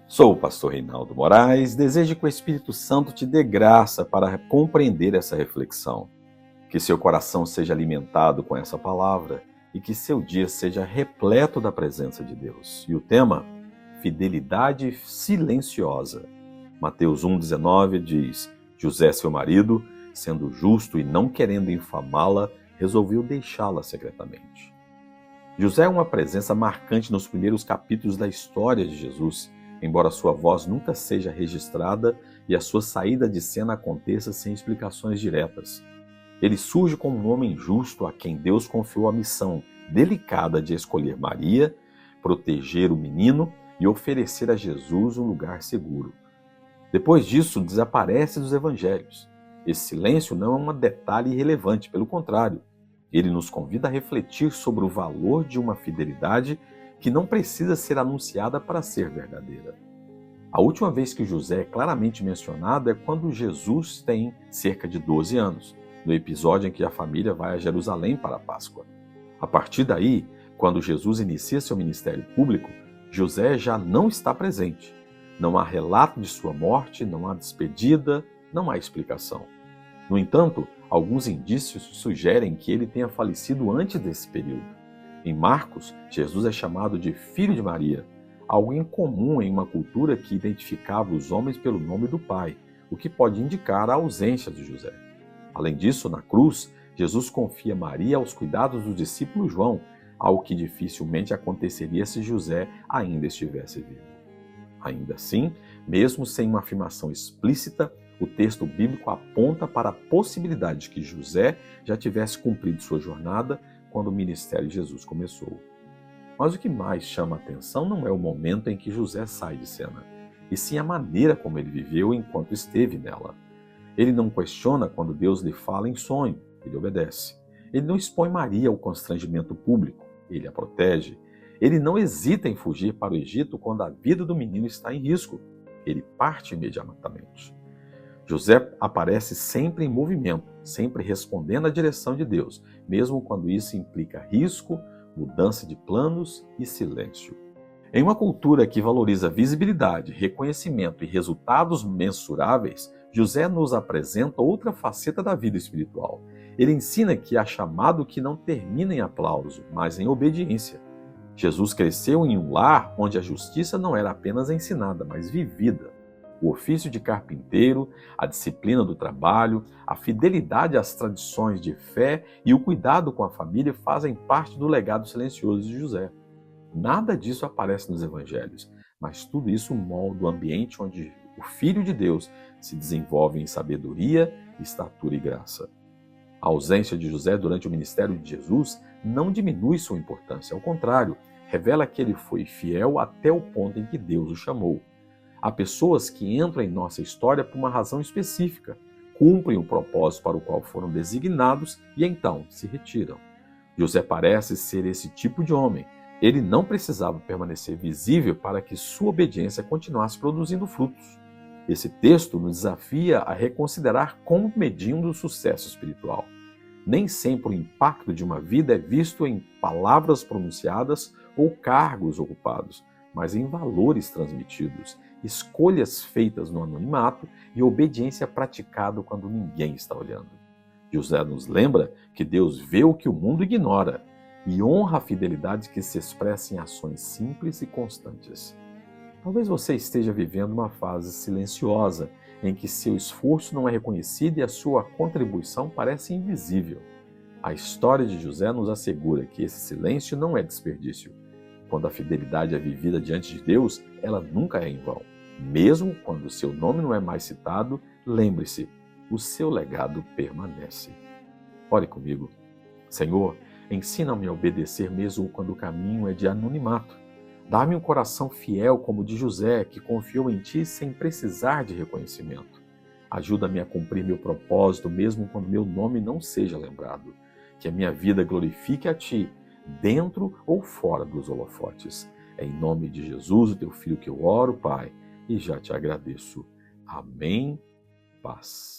Sou o pastor Reinaldo Moraes, desejo que o Espírito Santo te dê graça para compreender essa reflexão, que seu coração seja alimentado com essa palavra e que seu dia seja repleto da presença de Deus. E o tema? Fidelidade silenciosa. Mateus 1,19 diz: José, seu marido, sendo justo e não querendo infamá-la, resolveu deixá-la secretamente. José é uma presença marcante nos primeiros capítulos da história de Jesus, embora sua voz nunca seja registrada e a sua saída de cena aconteça sem explicações diretas. Ele surge como um homem justo a quem Deus confiou a missão delicada de escolher Maria, proteger o menino e oferecer a Jesus um lugar seguro. Depois disso, desaparece dos evangelhos. Esse silêncio não é um detalhe irrelevante, pelo contrário, ele nos convida a refletir sobre o valor de uma fidelidade que não precisa ser anunciada para ser verdadeira. A última vez que José é claramente mencionado é quando Jesus tem cerca de 12 anos, no episódio em que a família vai a Jerusalém para a Páscoa. A partir daí, quando Jesus inicia seu ministério público, José já não está presente. Não há relato de sua morte, não há despedida, não há explicação. No entanto, alguns indícios sugerem que ele tenha falecido antes desse período. Em Marcos, Jesus é chamado de Filho de Maria, algo incomum em uma cultura que identificava os homens pelo nome do pai, o que pode indicar a ausência de José. Além disso, na cruz, Jesus confia Maria aos cuidados do discípulo João, algo que dificilmente aconteceria se José ainda estivesse vivo. Ainda assim, mesmo sem uma afirmação explícita, o texto bíblico aponta para a possibilidade de que José já tivesse cumprido sua jornada quando o ministério de Jesus começou. Mas o que mais chama a atenção não é o momento em que José sai de cena, e sim a maneira como ele viveu enquanto esteve nela. Ele não questiona quando Deus lhe fala em sonho, ele obedece. Ele não expõe Maria ao constrangimento público, ele a protege. Ele não hesita em fugir para o Egito quando a vida do menino está em risco, ele parte imediatamente. José aparece sempre em movimento, sempre respondendo à direção de Deus, mesmo quando isso implica risco, mudança de planos e silêncio. Em uma cultura que valoriza visibilidade, reconhecimento e resultados mensuráveis, José nos apresenta outra faceta da vida espiritual. Ele ensina que há chamado que não termina em aplauso, mas em obediência. Jesus cresceu em um lar onde a justiça não era apenas ensinada, mas vivida. O ofício de carpinteiro, a disciplina do trabalho, a fidelidade às tradições de fé e o cuidado com a família fazem parte do legado silencioso de José. Nada disso aparece nos evangelhos, mas tudo isso molda o ambiente onde o Filho de Deus se desenvolve em sabedoria, estatura e graça. A ausência de José durante o ministério de Jesus não diminui sua importância, ao contrário, revela que ele foi fiel até o ponto em que Deus o chamou. Há pessoas que entram em nossa história por uma razão específica, cumprem o propósito para o qual foram designados e então se retiram. José parece ser esse tipo de homem. Ele não precisava permanecer visível para que sua obediência continuasse produzindo frutos. Esse texto nos desafia a reconsiderar como medimos o sucesso espiritual. Nem sempre o impacto de uma vida é visto em palavras pronunciadas ou cargos ocupados, mas em valores transmitidos, escolhas feitas no anonimato e obediência praticada quando ninguém está olhando. José nos lembra que Deus vê o que o mundo ignora e honra a fidelidade que se expressa em ações simples e constantes. Talvez você esteja vivendo uma fase silenciosa em que seu esforço não é reconhecido e a sua contribuição parece invisível. A história de José nos assegura que esse silêncio não é desperdício. Quando a fidelidade é vivida diante de Deus, ela nunca é em vão. Mesmo quando seu nome não é mais citado, lembre-se, o seu legado permanece. Ore comigo. Senhor, ensina-me a obedecer mesmo quando o caminho é de anonimato. Dá-me um coração fiel como o de José, que confiou em Ti sem precisar de reconhecimento. Ajuda-me a cumprir meu propósito mesmo quando meu nome não seja lembrado. Que a minha vida glorifique a Ti, dentro ou fora dos holofotes. É em nome de Jesus, o Teu Filho, que eu oro, Pai, e já Te agradeço. Amém. Paz.